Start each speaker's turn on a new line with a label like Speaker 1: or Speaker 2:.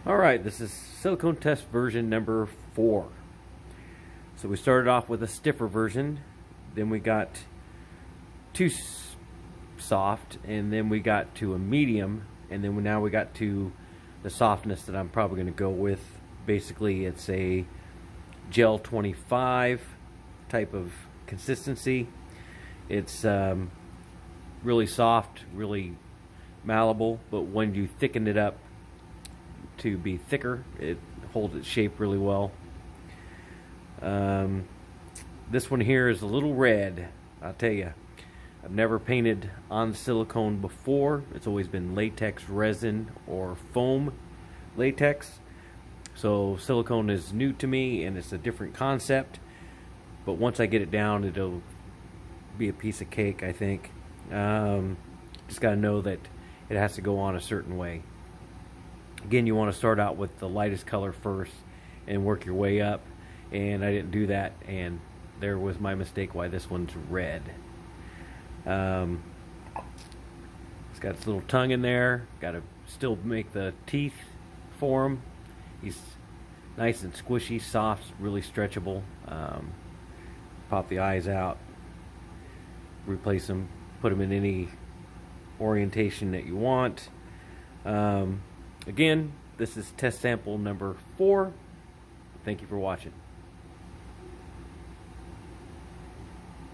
Speaker 1: Alright, this is silicone test version number 4. So we started off with a stiffer version, then we got too soft, and then we got to a medium, and then now we got to the softness that I'm probably going to go with. Basically, it's a gel 25 type of consistency. It's really soft, really malleable, but when you thicken it up to be thicker, it holds its shape really well. This one here is a little red. I'll tell you, I've never painted on silicone before. It's always been latex resin or foam latex. So silicone is new to me and it's a different concept, but once I get it down, it'll be a piece of cake, I think. Just got to know that it has to go on a certain way. Again, you want to start out with the lightest color first and work your way up, and I didn't do that, and there was my mistake why this one's red. It's got its little tongue in there. Got to still make the teeth for him. He's nice and squishy, soft, really stretchable. Pop the eyes out, replace them, put them in any orientation that you want. Again, this is test sample number 4. Thank you for watching.